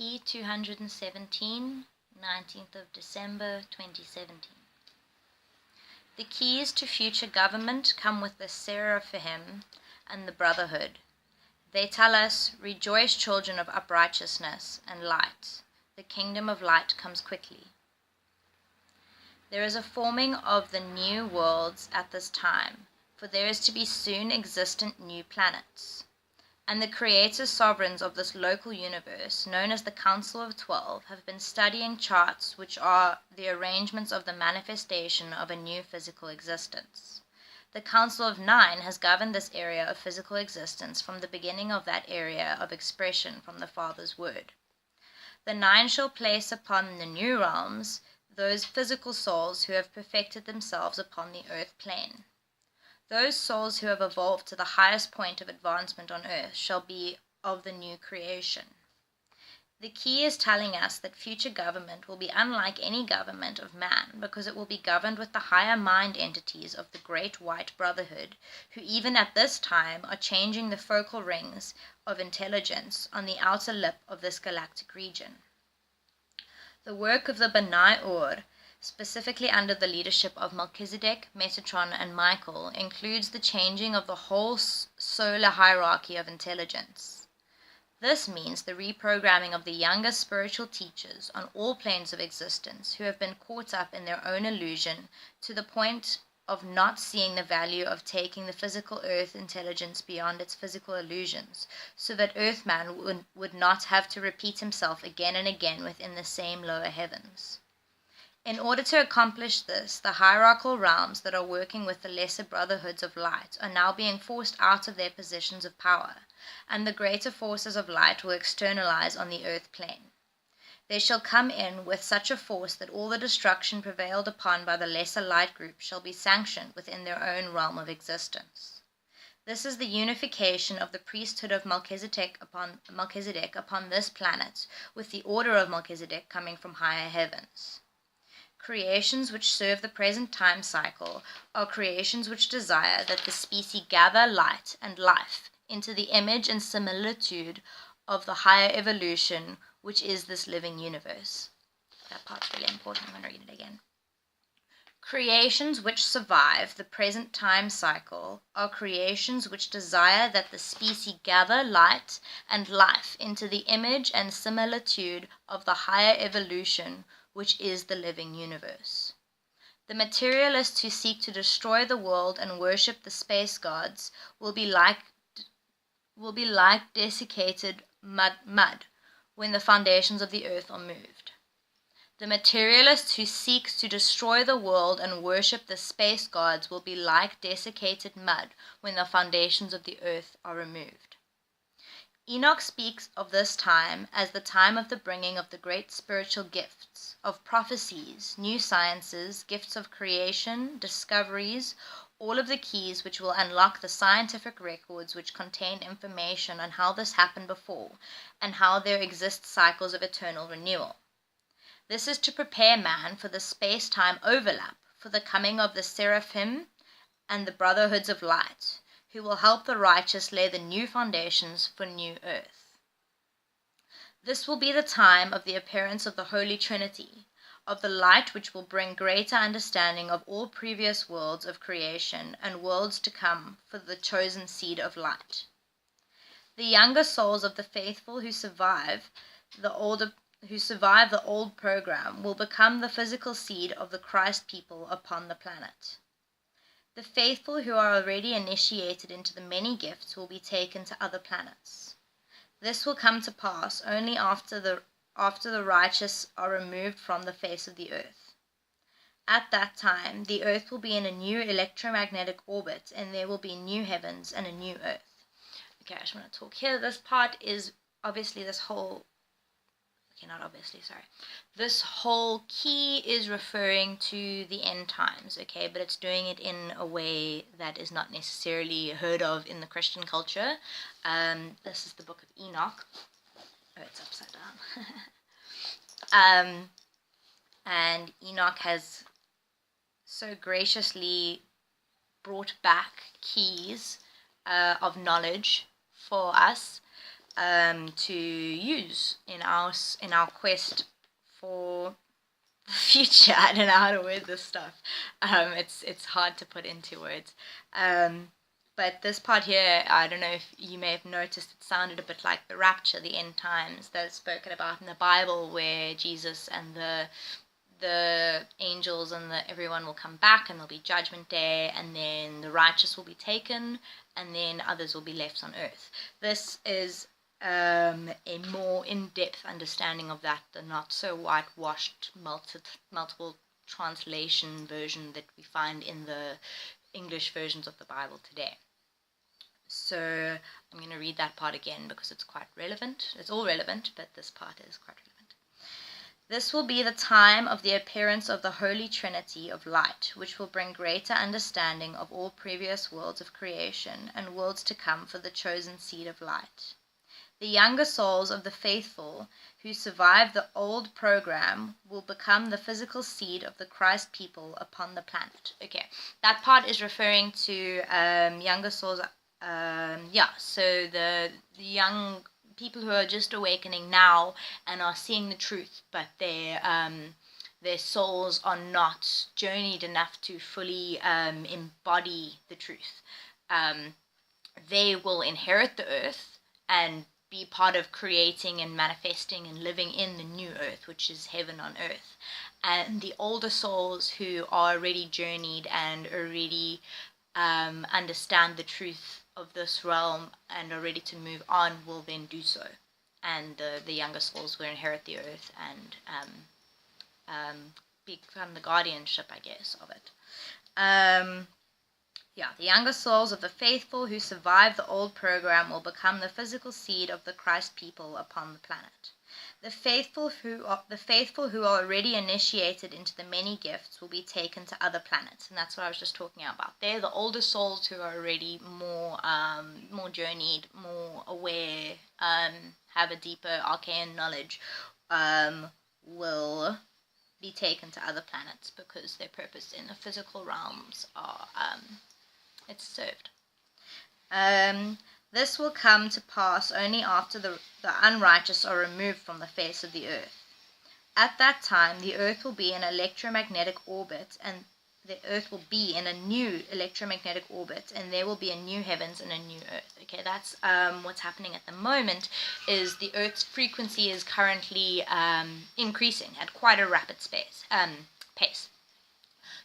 Key 217, 19th of December 2017. The keys to future government come with the Seraphim and the Brotherhood. They tell us, "Rejoice, children of uprightness and light. The kingdom of light comes quickly." There is a forming of the new worlds at this time, for there is to be soon existent new planets. And the creator sovereigns of this local universe, known as the Council of 12, have been studying charts which are the arrangements of the manifestation of a new physical existence. The Council of 9 has governed this area of physical existence from the beginning of that area of expression from the Father's word. The 9 shall place upon the new realms those physical souls who have perfected themselves upon the earth plane. Those souls who have evolved to the highest point of advancement on earth shall be of the new creation. The key is telling us that future government will be unlike any government of man, because it will be governed with the higher mind entities of the great white brotherhood, who even at this time are changing the focal rings of intelligence on the outer lip of this galactic region. The work of the Benai Or, specifically under the leadership of Melchizedek, Metatron, and Michael, includes the changing of the whole solar hierarchy of intelligence. This means the reprogramming of the younger spiritual teachers on all planes of existence who have been caught up in their own illusion to the point of not seeing the value of taking the physical earth intelligence beyond its physical illusions, so that Earthman would not have to repeat himself again and again within the same lower heavens. In order to accomplish this, the hierarchical realms that are working with the lesser brotherhoods of light are now being forced out of their positions of power, and the greater forces of light will externalize on the earth plane. They shall come in with such a force that all the destruction prevailed upon by the lesser light group shall be sanctioned within their own realm of existence. This is the unification of the priesthood of Melchizedek upon this planet, with the order of Melchizedek coming from higher heavens. Creations which serve the present time cycle are creations which desire that the species gather light and life into the image and similitude of the higher evolution which is this living universe. That part's really important. I'm going to read it again. Creations which survive the present time cycle are creations which desire that the species gather light and life into the image and similitude of the higher evolution which is the living universe. The materialists who seek to destroy the world and worship the space gods will be like desiccated mud when the foundations of the earth are moved. The materialists who seek to destroy the world and worship the space gods will be like desiccated mud when the foundations of the earth are removed. Enoch speaks of this time as the time of the bringing of the great spiritual gifts, of prophecies, new sciences, gifts of creation, discoveries, all of the keys which will unlock the scientific records which contain information on how this happened before and how there exist cycles of eternal renewal. This is to prepare man for the space-time overlap, for the coming of the Seraphim and the Brotherhoods of Light, who will help the righteous lay the new foundations for new earth. This will be the time of the appearance of the Holy Trinity, of the light which will bring greater understanding of all previous worlds of creation and worlds to come for the chosen seed of light. The younger souls of the faithful who survive the old program will become the physical seed of the Christ people upon the planet. The faithful who are already initiated into the many gifts will be taken to other planets. This will come to pass only after the righteous are removed from the face of the earth. At that time, the earth will be in a new electromagnetic orbit, and there will be new heavens and a new earth. Okay, I just want to talk here. This part is obviously this whole key is referring to the end times, okay, but it's doing it in a way that is not necessarily heard of in the Christian culture. This is the book of Enoch. Oh, it's upside down. And Enoch has so graciously brought back keys of knowledge for us. to use in our quest for the future. I don't know how to word this stuff. It's hard to put into words. But this part here, I don't know if you may have noticed, it sounded a bit like the rapture, the end times that's spoken about in the Bible, where Jesus and the angels and everyone will come back, and there'll be judgment day, and then the righteous will be taken, and then others will be left on earth. This is a more in-depth understanding of that, the not so whitewashed multiple translation version that we find in the English versions of the Bible today. So I'm going to read that part again because it's quite relevant. It's all relevant, but this part is quite relevant. This will be the time of the appearance of the Holy Trinity of light, which will bring greater understanding of all previous worlds of creation and worlds to come for the chosen seed of light. The younger souls of the faithful who survive the old program will become the physical seed of the Christ people upon the planet. Okay, that part is referring to younger souls. So the young people who are just awakening now and are seeing the truth, but their souls are not journeyed enough to fully embody the truth. They will inherit the earth and be part of creating and manifesting and living in the new earth, which is heaven on earth. And the older souls who are already journeyed and already understand the truth of this realm and are ready to move on will then do so. And the younger souls will inherit the earth and become the guardianship, I guess, of it. The younger souls of the faithful who survive the old program will become the physical seed of the Christ people upon the planet. The faithful who are already initiated into the many gifts will be taken to other planets, and that's what I was just talking about. They're the older souls who are already more journeyed, more aware, have a deeper arcane knowledge, will be taken to other planets because their purpose in the physical realms are it's served. This will come to pass only after the unrighteous are removed from the face of the earth. At that time, the earth will be in an electromagnetic orbit, and the earth will be in a new electromagnetic orbit, and there will be a new heavens and a new earth. Okay, that's what's happening at the moment. Is the earth's frequency is currently increasing at quite a rapid pace.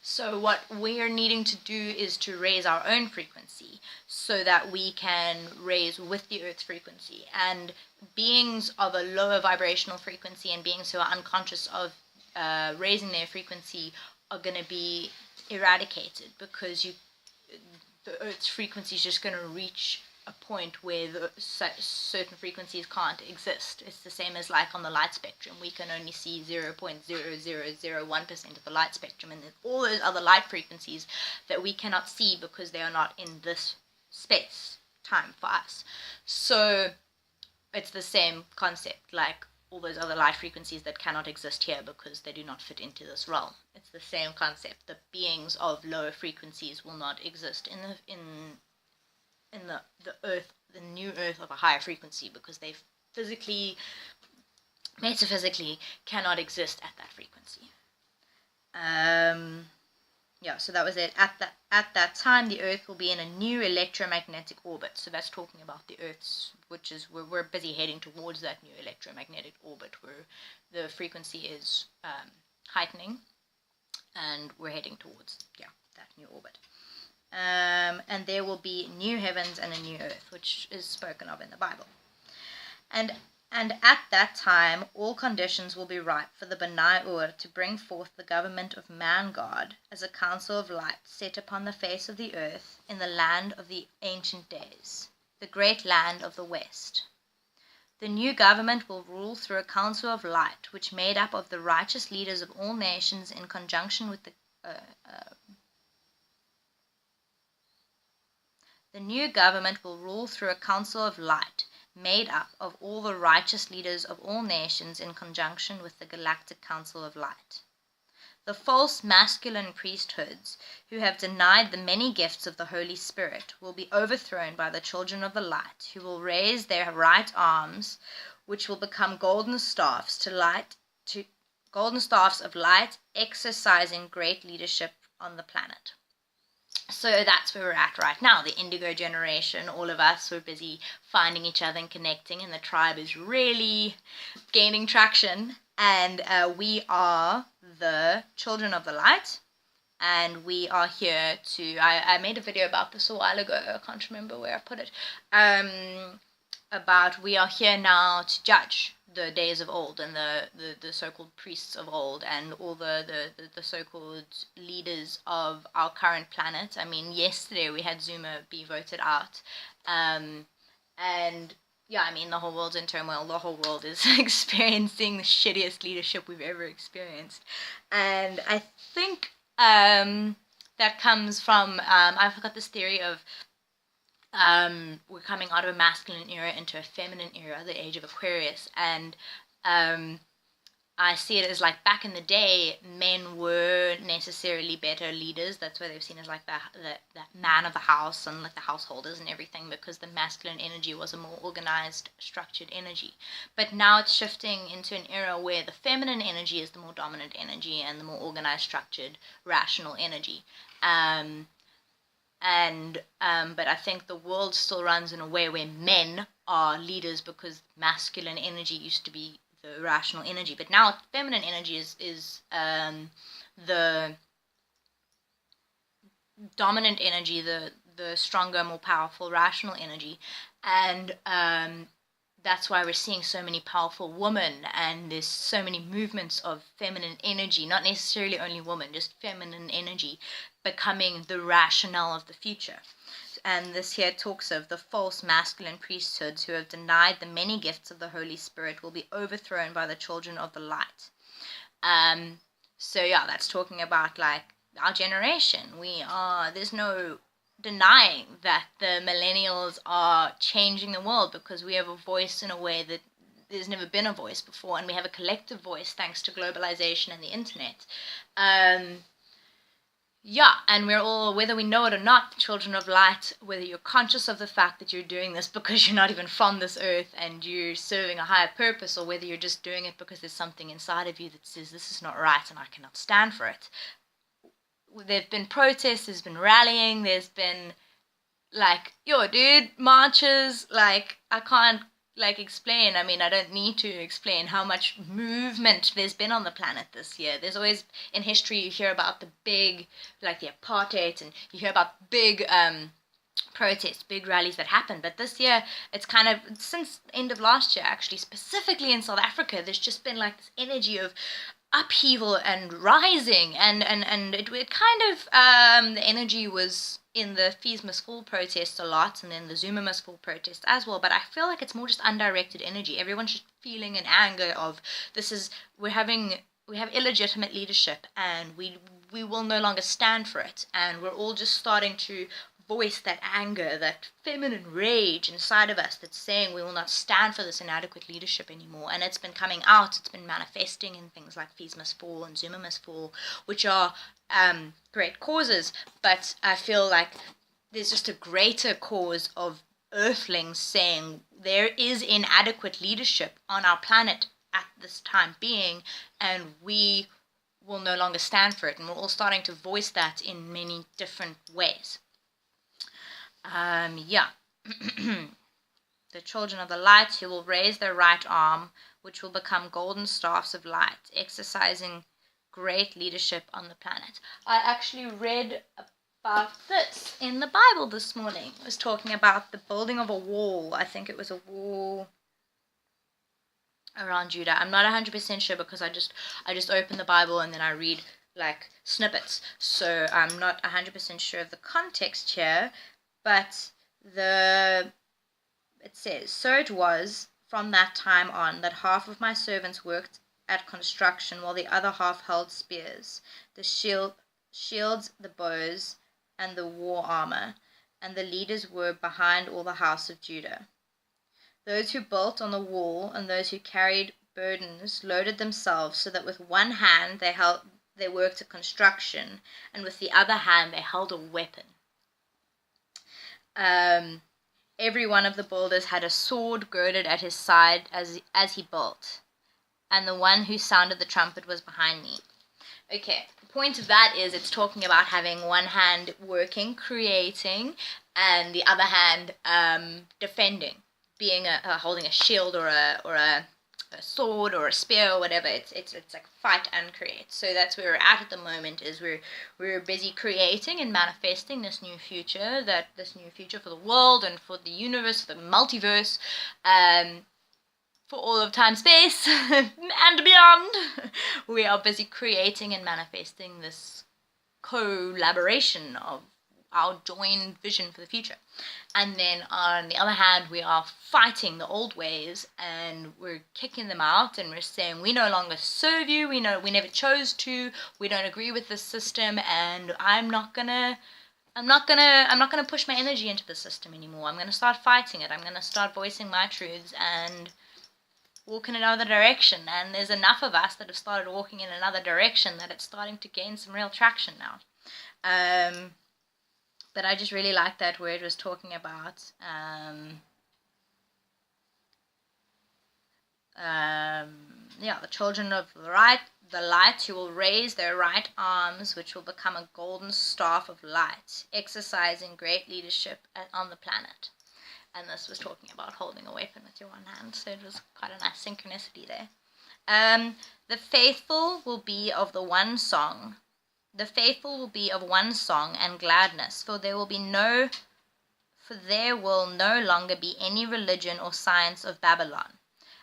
So what we're needing to do is to raise our own frequency so that we can raise with the earth's frequency. And beings of a lower vibrational frequency and beings who are unconscious of raising their frequency are going to be eradicated because the earth's frequency is just going to reach a point where certain frequencies can't exist. It's the same as like on the light spectrum. We can only see 0.0001% of the light spectrum, and there's all those other light frequencies that we cannot see because they are not in this space time for us. So it's the same concept, like all those other light frequencies that cannot exist here because they do not fit into this realm. It's the same concept. The beings of lower frequencies will not exist in the earth, the new earth of a higher frequency, because they physically, metaphysically cannot exist at that frequency. So that was it. At that time, the earth will be in a new electromagnetic orbit. So that's talking about the earth's, which is we're busy heading towards that new electromagnetic orbit where the frequency is heightening, and we're heading towards that new orbit. And there will be new heavens and a new earth, which is spoken of in the Bible. And at that time, all conditions will be ripe for the Benai Ur to bring forth the government of man-God as a council of light set upon the face of the earth in the land of the ancient days, the great land of the West. The new government will rule through a council of light, which made up of the righteous leaders of all nations in conjunction with The new government will rule through a council of light, made up of all the righteous leaders of all nations in conjunction with the Galactic Council of Light. The false masculine priesthoods who have denied the many gifts of the Holy Spirit will be overthrown by the children of the light, who will raise their right arms, which will become golden staffs golden staffs of light, exercising great leadership on the planet. So that's where we're at right now. The indigo generation, all of us, we're busy finding each other and connecting, and the tribe is really gaining traction. And we are the children of the light, and we are here to, I made a video about this a while ago, I can't remember where I put it, about we are here now to judge the days of old and the so-called priests of old and all the so-called leaders of our current planet. I mean, yesterday we had Zuma be voted out, and yeah, I mean, the whole world's in turmoil. The whole world is experiencing the shittiest leadership we've ever experienced. And I think that comes from, I've got this theory of we're coming out of a masculine era into a feminine era, the age of Aquarius. And I see it as like back in the day, men were necessarily better leaders. That's why they've seen as like that man of the house and like the householders and everything, because the masculine energy was a more organized, structured energy. But now it's shifting into an era where the feminine energy is the more dominant energy and the more organized, structured, rational energy. But I think the world still runs in a way where men are leaders because masculine energy used to be the rational energy, but now feminine energy is the dominant energy, the stronger, more powerful, rational energy, and that's why we're seeing so many powerful women, and there's so many movements of feminine energy, not necessarily only women, just feminine energy becoming the rationale of the future. And this here talks of the false masculine priesthoods who have denied the many gifts of the Holy Spirit will be overthrown by the children of the light. So yeah, that's talking about like our generation. There's no denying that the millennials are changing the world, because we have a voice in a way that there's never been a voice before, and we have a collective voice thanks to globalization and the internet. Yeah, and we're all, whether we know it or not, children of light, whether you're conscious of the fact that you're doing this because you're not even from this earth and you're serving a higher purpose, or whether you're just doing it because there's something inside of you that says this is not right and I cannot stand for it. There've been protests, there's been rallying, there's been like, yo dude, marches, like I can't like explain. I mean, I don't need to explain how much movement there's been on the planet this year. There's always in history you hear about the big, like the apartheid, and you hear about big protests, big rallies that happen. But this year it's kind of, since the end of last year actually, specifically in South Africa, there's just been like this energy of upheaval and rising, and it kind of the energy was in the Fees Must Fall protest a lot, and then the Zuma Must Fall protest as well, but I feel like it's more just undirected energy. Everyone's just feeling an anger of we have illegitimate leadership, and we will no longer stand for it, and we're all just starting to voice that anger, that feminine rage inside of us that's saying we will not stand for this inadequate leadership anymore. And it's been coming out, it's been manifesting in things like Fees Must Fall and Zuma Must Fall, which are great causes, but I feel like there's just a greater cause of earthlings saying there is inadequate leadership on our planet at this time being, and we will no longer stand for it, and we're all starting to voice that in many different ways. Yeah. The children of the light who will raise their right arm, which will become golden staffs of light, exercising great leadership on the planet. I actually read about this in the Bible this morning. It was talking about the building of a wall. I think it was a wall around Judah. I'm not 100% sure, because I just open the Bible and then I read like snippets. So I'm not 100% sure of the context here. But it says, so it was from that time on that half of my servants worked at construction while the other half held spears, the shields, the bows, and the war armor, and the leaders were behind all the house of Judah. Those who built on the wall and those who carried burdens loaded themselves, so that with one hand they held they worked at construction, and with the other hand they held a weapon. Every one of the builders had a sword girded at his side as he built, and the one who sounded the trumpet was behind me. Okay, the point of that is it's talking about having one hand working, creating, and the other hand defending, being holding a shield or a sword or a spear or whatever. It's like fight and create. So that's where we're at the moment, is we're busy creating and manifesting this new future for the world and for the universe, for the multiverse, for all of time, space, and beyond. We are busy creating and manifesting this collaboration of our joined vision for the future. And then on the other hand, we are fighting the old ways, and we're kicking them out, and we're saying we no longer serve you, we never chose to, we don't agree with this system, and I'm not gonna push my energy into the system anymore. I'm gonna start fighting it. I'm gonna start voicing my truths and walk in another direction. And there's enough of us that have started walking in another direction that it's starting to gain some real traction now. But I just really like that where it was talking about the children of the light who will raise their right arms, which will become a golden staff of light, exercising great leadership on the planet. And this was talking about holding a weapon with your one hand, so it was quite a nice synchronicity there. The faithful will be of the one song. The faithful will be of one song and gladness, for there will no longer be any religion or science of Babylon,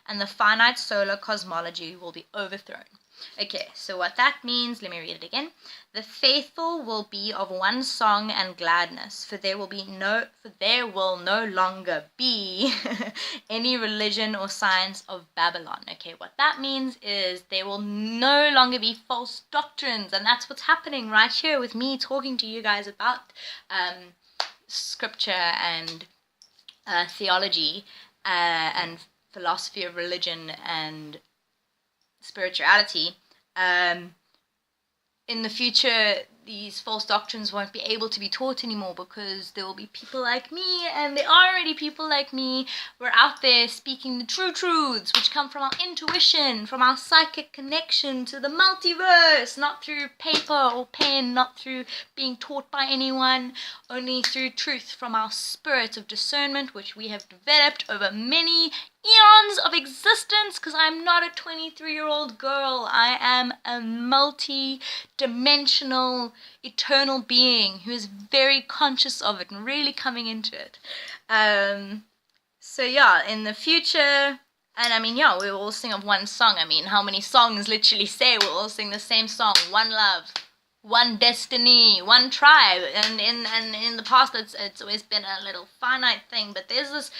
and the finite solar cosmology will be overthrown. Okay, so what that means, let me read it again. The faithful will be of one song and gladness, for there will no longer be any religion or science of Babylon. Okay, what that means is there will no longer be false doctrines, and that's what's happening right here with me talking to you guys about scripture and theology and philosophy of religion and spirituality. In the future, these false doctrines won't be able to be taught anymore, because there will be people like me, and there are already people like me. We're out there speaking the true truths, which come from our intuition, from our psychic connection to the multiverse, not through paper or pen, not through being taught by anyone, only through truth from our spirit of discernment, which we have developed over many eons of existence, because I'm not a 23-year-old girl. I am a multi-dimensional, eternal being who is very conscious of it and really coming into it. So yeah, in the future, and I mean, yeah, we all sing of one song. I mean, how many songs literally say we'll all sing the same song? One love, one destiny, one tribe. And in the past, it's always been a little finite thing, but there's this.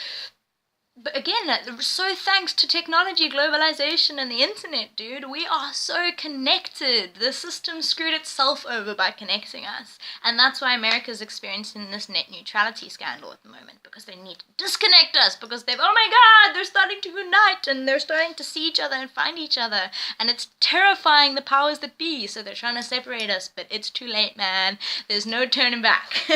But again, so thanks to technology, globalization, and the internet, dude, we are so connected. The system screwed itself over by connecting us. And that's why America's experiencing this net neutrality scandal at the moment, because they need to disconnect us, because oh my God, they're starting to unite, and they're starting to see each other and find each other. And it's terrifying the powers that be, so they're trying to separate us, but it's too late, man. There's no turning back.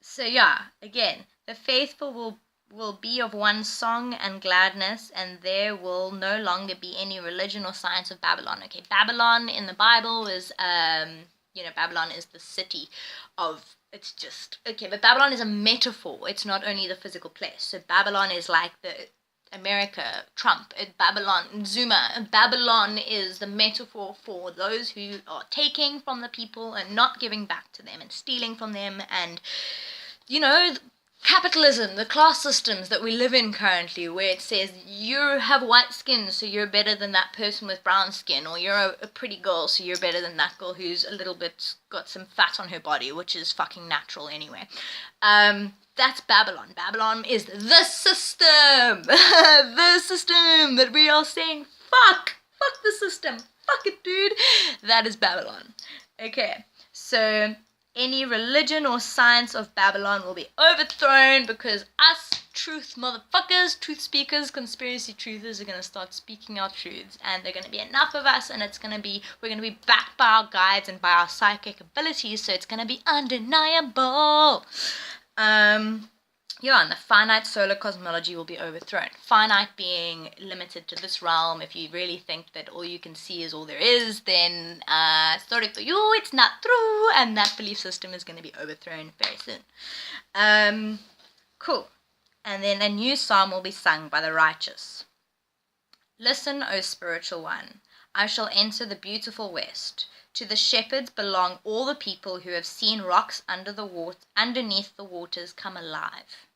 So yeah, again, the faithful will be of one song and gladness, and there will no longer be any religion or science of Babylon. Okay, Babylon in the Bible is, Babylon is the city of, it's just, okay, but Babylon is a metaphor. It's not only the physical place. So Babylon is like the America, Trump, Babylon, Zuma. Babylon is the metaphor for those who are taking from the people and not giving back to them and stealing from them, and, capitalism, the class systems that we live in currently, where it says you have white skin, so you're better than that person with brown skin, or you're a pretty girl, so you're better than that girl who's a little bit got some fat on her body, which is fucking natural anyway. That's Babylon. Babylon is the system. The system that we are saying, fuck the system, fuck it, dude. That is Babylon. Okay, so any religion or science of Babylon will be overthrown, because us truth, motherfuckers, truth speakers, conspiracy truthers are going to start speaking our truths, and they're going to be enough of us, and we're going to be backed by our guides and by our psychic abilities, so it's going to be undeniable. Yeah, and the finite solar cosmology will be overthrown. Finite being limited to this realm. If you really think that all you can see is all there is, then sorry for you, it's not true, and that belief system is going to be overthrown very soon. Cool. And then a new psalm will be sung by the righteous. Listen, O spiritual one, I shall enter the beautiful west. To the shepherds belong all the people who have seen rocks underneath the waters come alive.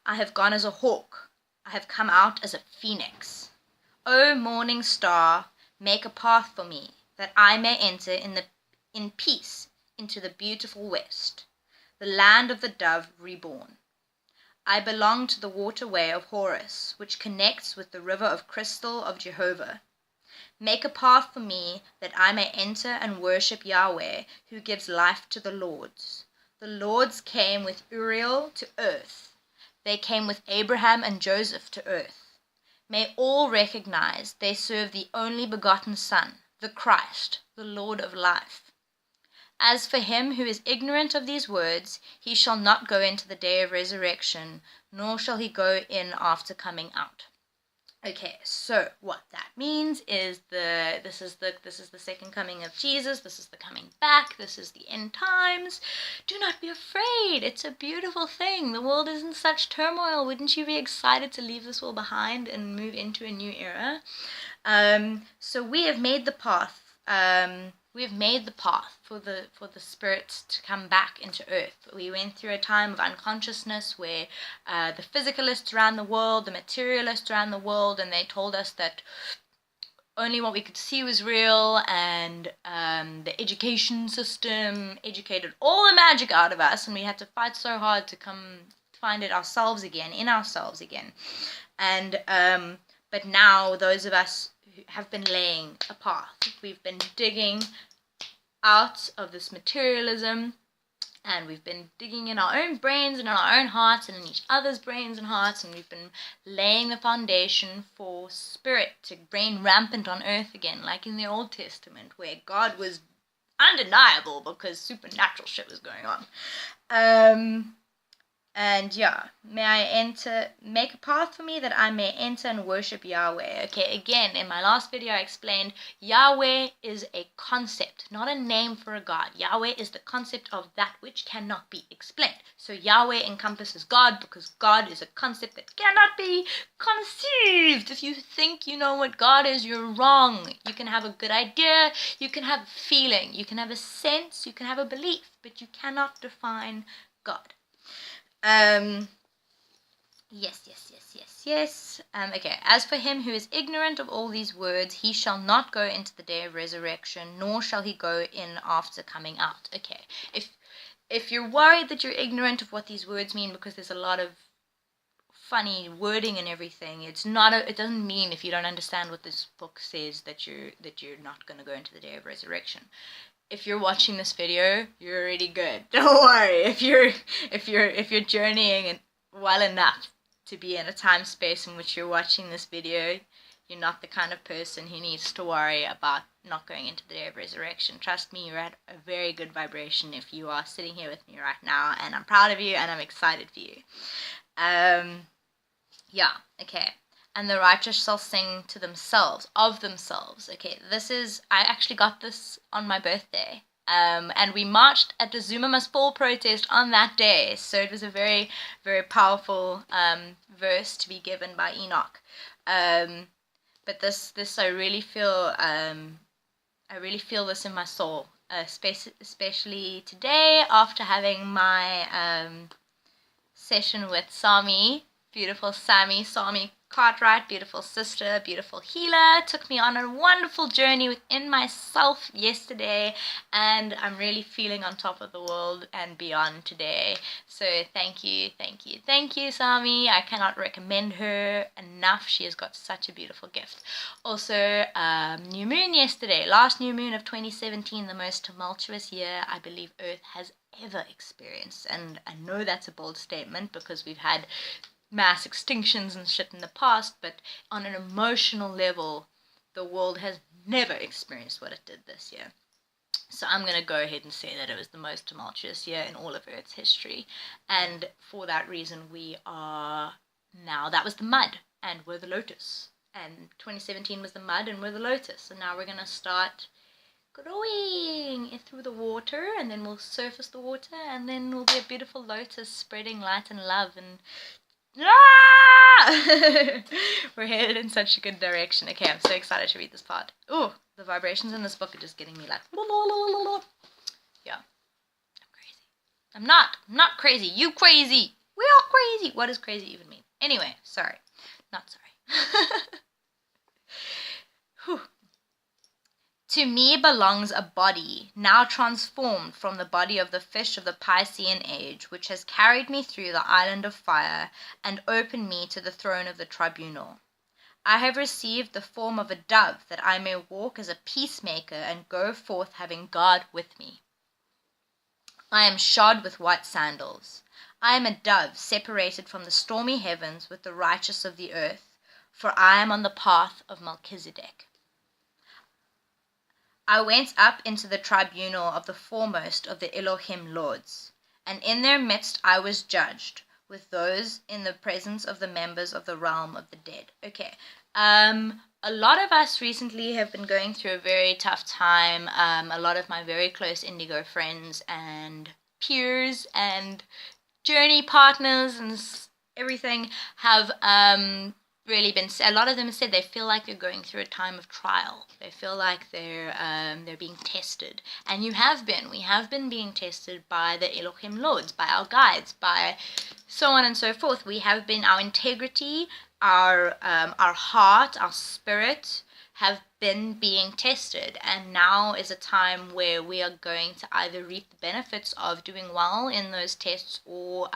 I have gone as a hawk, I have come out as a phoenix. O morning star, make a path for me, that I may enter in peace into the beautiful west, the land of the dove reborn. I belong to the waterway of Horus, which connects with the river of crystal of Jehovah. Make a path for me, that I may enter and worship Yahweh, who gives life to the Lords. The Lords came with Uriel to earth. They came with Abraham and Joseph to earth. May all recognize they serve the only begotten Son, the Christ, the Lord of life. As for him who is ignorant of these words, he shall not go into the day of resurrection, nor shall he go in after coming out. Okay, so what that means is this is the second coming of Jesus. This is the coming back. This is the end times. Do not be afraid. It's a beautiful thing. The world is in such turmoil. Wouldn't you be excited to leave this world behind and move into a new era? So we have made the path. We have made the path for the spirits to come back into earth. We went through a time of unconsciousness where the physicalists around the world, the materialists around the world, and they told us that only what we could see was real, and the education system educated all the magic out of us, and we had to fight so hard to come find it ourselves again, in ourselves again. And but now those of us have been laying a path. We've been digging out of this materialism, and we've been digging in our own brains and in our own hearts and in each other's brains and hearts, and we've been laying the foundation for spirit to reign rampant on earth again, like in the Old Testament, where God was undeniable because supernatural shit was going on. And yeah, make a path for me that I may enter and worship Yahweh. Okay, again, in my last video I explained Yahweh is a concept, not a name for a god. Yahweh is the concept of that which cannot be explained. So Yahweh encompasses God because God is a concept that cannot be conceived. If you think you know what God is, you're wrong. You can have a good idea, you can have a feeling, you can have a sense, you can have a belief, but you cannot define God. Yes. Okay, as for him who is ignorant of all these words, he shall not go into the day of resurrection, nor shall he go in after coming out. Okay, if you're worried that you're ignorant of what these words mean because there's a lot of funny wording and everything, it doesn't mean if you don't understand what this book says that you're not going to go into the day of resurrection. If you're watching this video, you're already good. Don't worry. If you're journeying well enough to be in a time space in which you're watching this video, you're not the kind of person who needs to worry about not going into the day of resurrection. Trust me, you're at a very good vibration if you are sitting here with me right now, and I'm proud of you and I'm excited for you. Yeah, okay. And the righteous shall sing to themselves, of themselves. Okay, I actually got this on my birthday. And we marched at the Zuma Must Fall protest on that day. So it was a very, very powerful verse to be given by Enoch. But this I really feel this in my soul, especially today after having my session with Sami, beautiful Sami Cartwright, beautiful sister, beautiful healer, took me on a wonderful journey within myself yesterday, and I'm really feeling on top of the world and beyond today. So thank you, Sami. I cannot recommend her enough. She has got such a beautiful gift. Also, new moon yesterday, last new moon of 2017, the most tumultuous year I believe Earth has ever experienced, and I know that's a bold statement because we've had mass extinctions and shit in the past, but on an emotional level, the world has never experienced what it did this year. So I'm going to go ahead and say that it was the most tumultuous year in all of Earth's history. And for that reason, we are now, that was the mud, and we're the lotus. And 2017 was the mud, and we're the lotus. And now we're going to start growing through the water, and then we'll surface the water, and then we'll be a beautiful lotus spreading light and love. And we're headed in such a good direction. Okay, I'm so excited to read this part. Ooh, the vibrations in this book are just getting me like, yeah, I'm crazy. I'm not crazy. You crazy. We're all crazy. What does crazy even mean? Anyway, sorry. Not sorry. Whew. To me belongs a body, now transformed from the body of the fish of the Piscean age, which has carried me through the island of fire and opened me to the throne of the tribunal. I have received the form of a dove, that I may walk as a peacemaker and go forth having God with me. I am shod with white sandals. I am a dove separated from the stormy heavens with the righteous of the earth, for I am on the path of Melchizedek. I went up into the tribunal of the foremost of the Elohim Lords, and in their midst I was judged, with those in the presence of the members of the realm of the dead. Okay, a lot of us recently have been going through a very tough time. A lot of my very close indigo friends and peers and journey partners and everything have really been, a lot of them said they feel like they're going through a time of trial. They feel like they're being tested, and we have been being tested by the Elohim Lords, by our guides, by so on and so forth. We have been, our integrity, our heart, our spirit have been being tested, and now is a time where we are going to either reap the benefits of doing well in those tests, or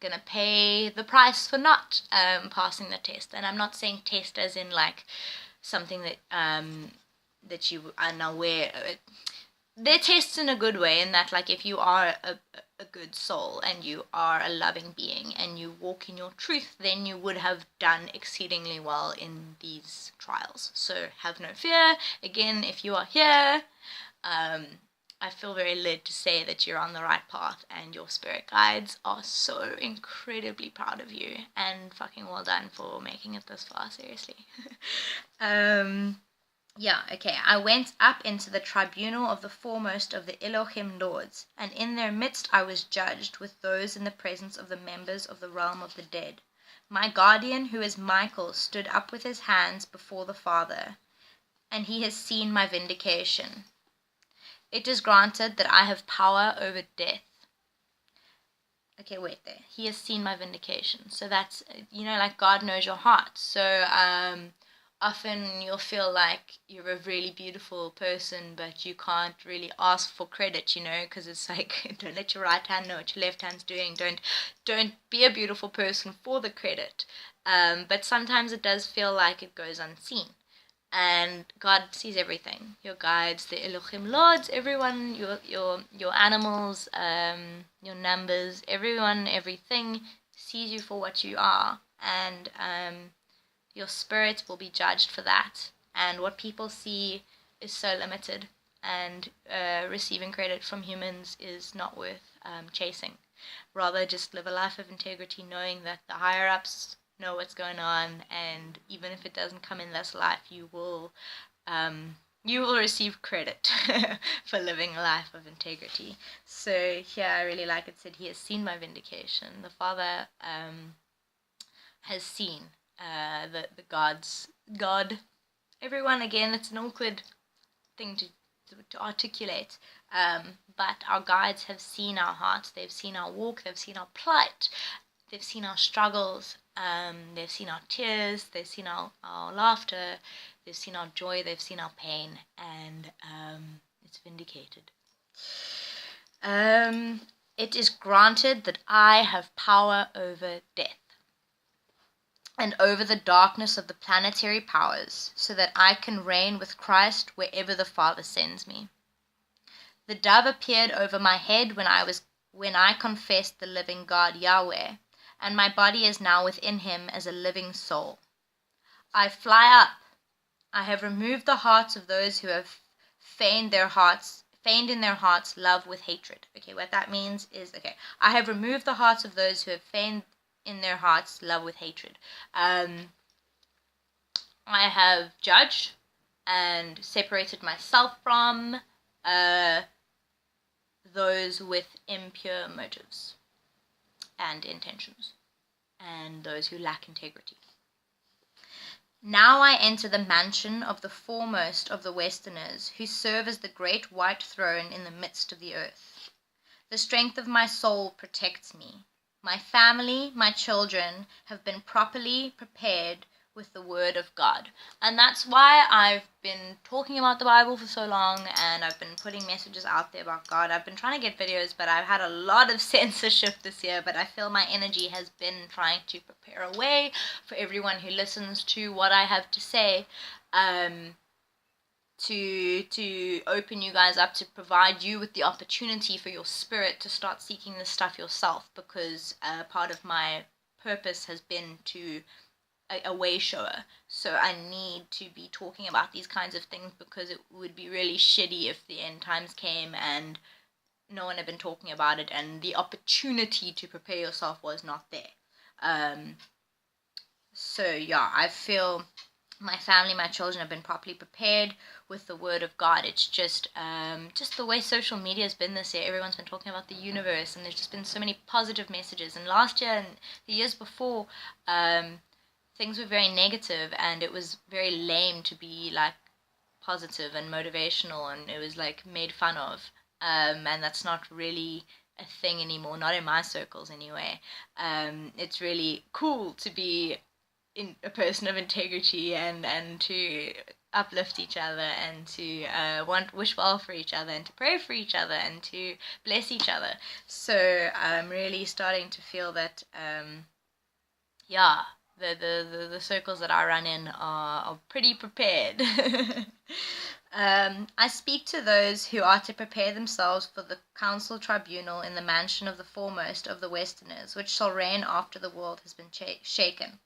gonna pay the price for not passing the test. And I'm not saying test as in like something that that you are unaware. They're tests in a good way, in that like if you are a good soul and you are a loving being and you walk in your truth, then you would have done exceedingly well in these trials. So have no fear. Again, if you are here, I feel very led to say that you're on the right path, and your spirit guides are so incredibly proud of you, and fucking well done for making it this far, seriously. Yeah, okay. I went up into the tribunal of the foremost of the Elohim Lords, and in their midst I was judged, with those in the presence of the members of the realm of the dead. My guardian, who is Michael, stood up with his hands before the Father, and he has seen my vindication. It is granted that I have power over death. Okay, wait there. He has seen my vindication. So that's, like God knows your heart. So often you'll feel like you're a really beautiful person, but you can't really ask for credit, because it's like, don't let your right hand know what your left hand's doing. Don't be a beautiful person for the credit. But sometimes it does feel like it goes unseen. And God sees everything. Your guides, the Elohim Lords, everyone, your animals, your numbers, everyone, everything sees you for what you are, and your spirit will be judged for that. And what people see is so limited, and receiving credit from humans is not worth chasing. Rather, just live a life of integrity, knowing that the higher ups know what's going on, and even if it doesn't come in this life, you will receive credit for living a life of integrity. So here I really like it said, he has seen my vindication. The Father has seen the God, everyone. Again, it's an awkward thing to articulate, but our guides have seen our hearts, they've seen our walk, they've seen our plight, they've seen our struggles, they've seen our tears, they've seen our laughter, they've seen our joy, they've seen our pain, and it's vindicated. It is granted that I have power over death and over the darkness of the planetary powers, so that I can reign with Christ wherever the Father sends me. The dove appeared over my head when I confessed the living God Yahweh, and my body is now within him as a living soul. I fly up. I have removed the hearts of those who have feigned in their hearts love with hatred. Okay, what that means is, okay, I have removed the hearts of those who have feigned in their hearts love with hatred. I have judged and separated myself from those with impure motives and intentions, and those who lack integrity. Now I enter the mansion of the foremost of the Westerners, who serve as the great white throne in the midst of the earth. The strength of my soul protects me. My family, my children, have been properly prepared with the word of God. And that's why I've been talking about the Bible for so long, and I've been putting messages out there about God. I've been trying to get videos, but I've had a lot of censorship this year, but I feel my energy has been trying to prepare a way for everyone who listens to what I have to say, to open you guys up, to provide you with the opportunity for your spirit to start seeking this stuff yourself, because part of my purpose has been to a way shower. So I need to be talking about these kinds of things, because it would be really shitty if the end times came and no one had been talking about it and the opportunity to prepare yourself was not there. So yeah, I feel my family, my children have been properly prepared with the word of God. It's just the way social media has been this year. Everyone's been talking about the universe, and there's just been so many positive messages. And last year and the years before, things were very negative, and it was very lame to be like positive and motivational, and it was like made fun of. And that's not really a thing anymore, not in my circles anyway. It's really cool to be a person of integrity, and to uplift each other, and to wish well for each other, and to pray for each other, and to bless each other. So I'm really starting to feel that the circles that I run in are pretty prepared. I speak to those who are to prepare themselves for the council tribunal in the mansion of the foremost of the Westerners, which shall reign after the world has been shaken.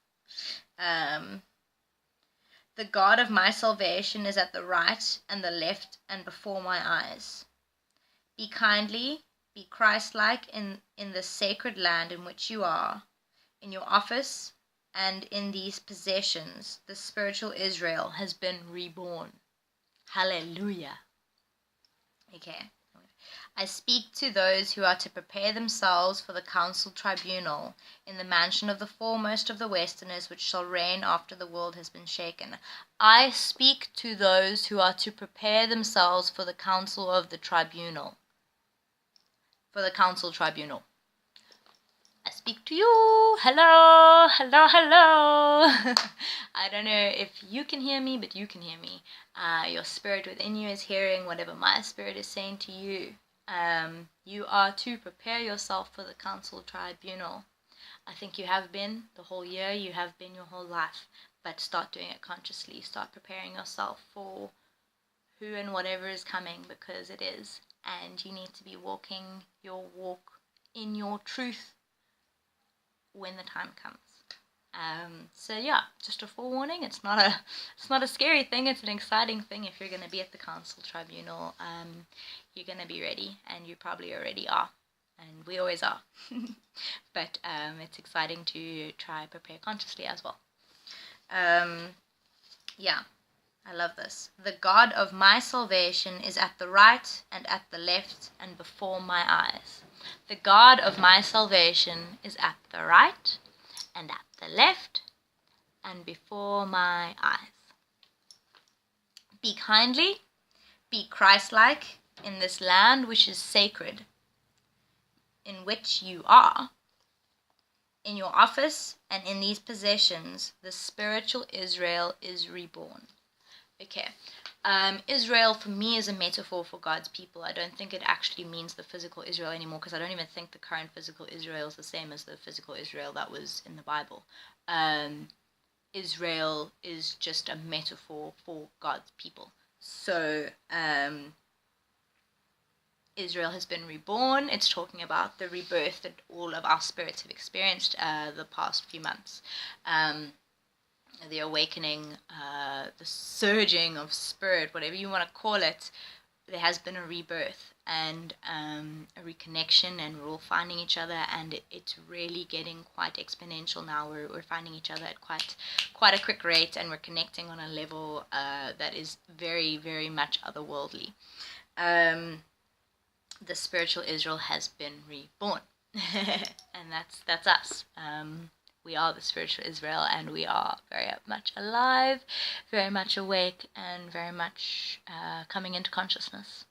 The God of my salvation is at the right and the left and before my eyes. Be kindly, be Christ-like in the sacred land in which you are, in your office, and in these possessions. The spiritual Israel has been reborn. Hallelujah. Okay. I speak to those who are to prepare themselves for the council tribunal in the mansion of the foremost of the Westerners, which shall reign after the world has been shaken. I speak to those who are to prepare themselves for the council of the tribunal. For the council tribunal. I speak to you. Hello, hello, hello. I don't know if you can hear me, but you can hear me. Your spirit within you is hearing whatever my spirit is saying to you. You are to prepare yourself for the council tribunal. I think you have been the whole year, you have been your whole life, but start doing it consciously. Start preparing yourself for who and whatever is coming, because it is, and you need to be walking your walk in your truth when the time comes. So yeah, just a forewarning. It's not a scary thing. It's an exciting thing. If you're going to be at the council tribunal, you're going to be ready, and you probably already are, and we always are. But it's exciting to try prepare consciously as well. Yeah, I love this. The God of my salvation is at the right and at the left and before my eyes. The God of my salvation is at the right and at the left and before my eyes. Be kindly, be Christ-like in this land which is sacred, in which you are. In your office and in these possessions, the spiritual Israel is reborn. Okay. Israel for me is a metaphor for God's people. I don't think it actually means the physical Israel anymore, because I don't even think the current physical Israel is the same as the physical Israel that was in the Bible. Israel is just a metaphor for God's people. So Israel has been reborn. It's talking about the rebirth that all of our spirits have experienced the past few months. The awakening, the surging of spirit, whatever you want to call it. There has been a rebirth and a reconnection, and we're all finding each other, and it's really getting quite exponential now. We're finding each other at quite a quick rate, and we're connecting on a level that is very, very much otherworldly. The spiritual Israel has been reborn, and that's us. We are the spiritual Israel, and we are very much alive, very much awake, and very much coming into consciousness.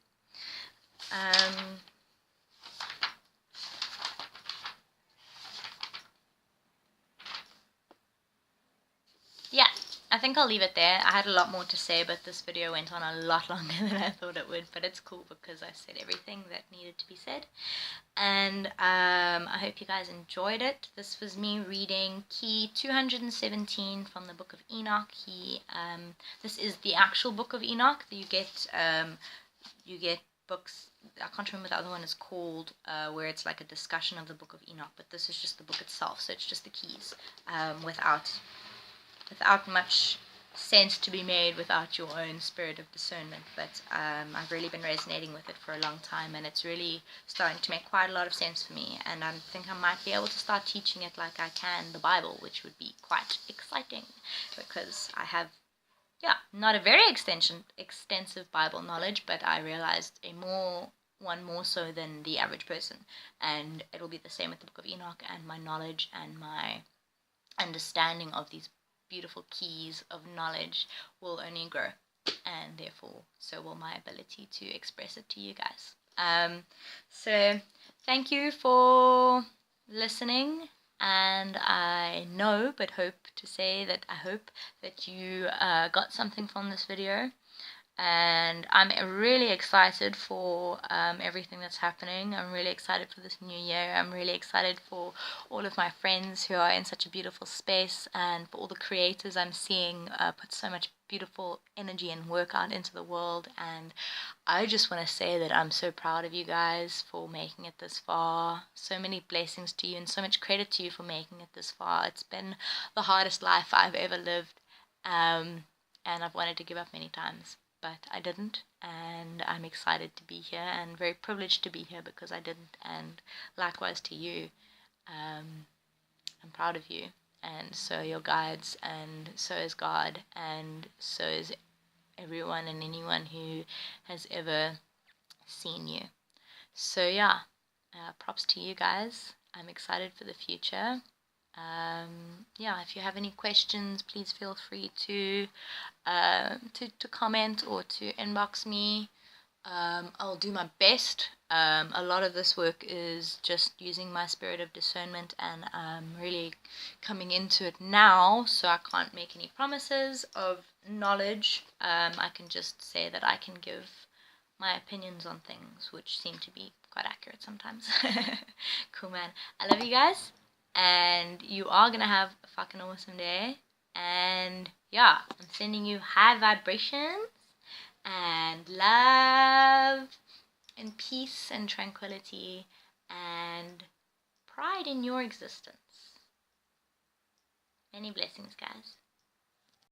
Yeah, I think I'll leave it there. I had a lot more to say, but this video went on a lot longer than I thought it would, but it's cool because I said everything that needed to be said. And I hope you guys enjoyed it. This was me reading key 217 from the book of Enoch. This is the actual book of Enoch. You get books, I can't remember what the other one is called, where it's like a discussion of the book of Enoch, but this is just the book itself, so it's just the keys, without much sense to be made without your own spirit of discernment. But I've really been resonating with it for a long time, and it's really starting to make quite a lot of sense for me, and I think I might be able to start teaching it like I can the Bible, which would be quite exciting, because I have not a very extensive Bible knowledge, but I realized one more so than the average person, and it'll be the same with the book of Enoch, and my knowledge and my understanding of these beautiful keys of knowledge will only grow, and therefore so will my ability to express it to you guys. So thank you for listening, and I hope that you got something from this video. And I'm really excited for everything that's happening. I'm really excited for this new year. I'm really excited for all of my friends who are in such a beautiful space, and for all the creators I'm seeing put so much beautiful energy and work out into the world. And I just want to say that I'm so proud of you guys for making it this far. So many blessings to you, and so much credit to you for making it this far. It's been the hardest life I've ever lived, and I've wanted to give up many times, but I didn't, and I'm excited to be here and very privileged to be here because I didn't. And likewise to you, I'm proud of you, and so are your guides, and so is God, and so is everyone and anyone who has ever seen you. So yeah, props to you guys. I'm excited for the future. If you have any questions, please feel free to comment or to inbox me. I'll do my best. A lot of this work is just using my spirit of discernment, and I'm really coming into it now, so I can't make any promises of knowledge. I can just say that I can give my opinions on things, which seem to be quite accurate sometimes. Cool, man. I love you guys, and you are gonna have a fucking awesome day. And yeah, I'm sending you high vibrations and love and peace and tranquility and pride in your existence. Many blessings, guys.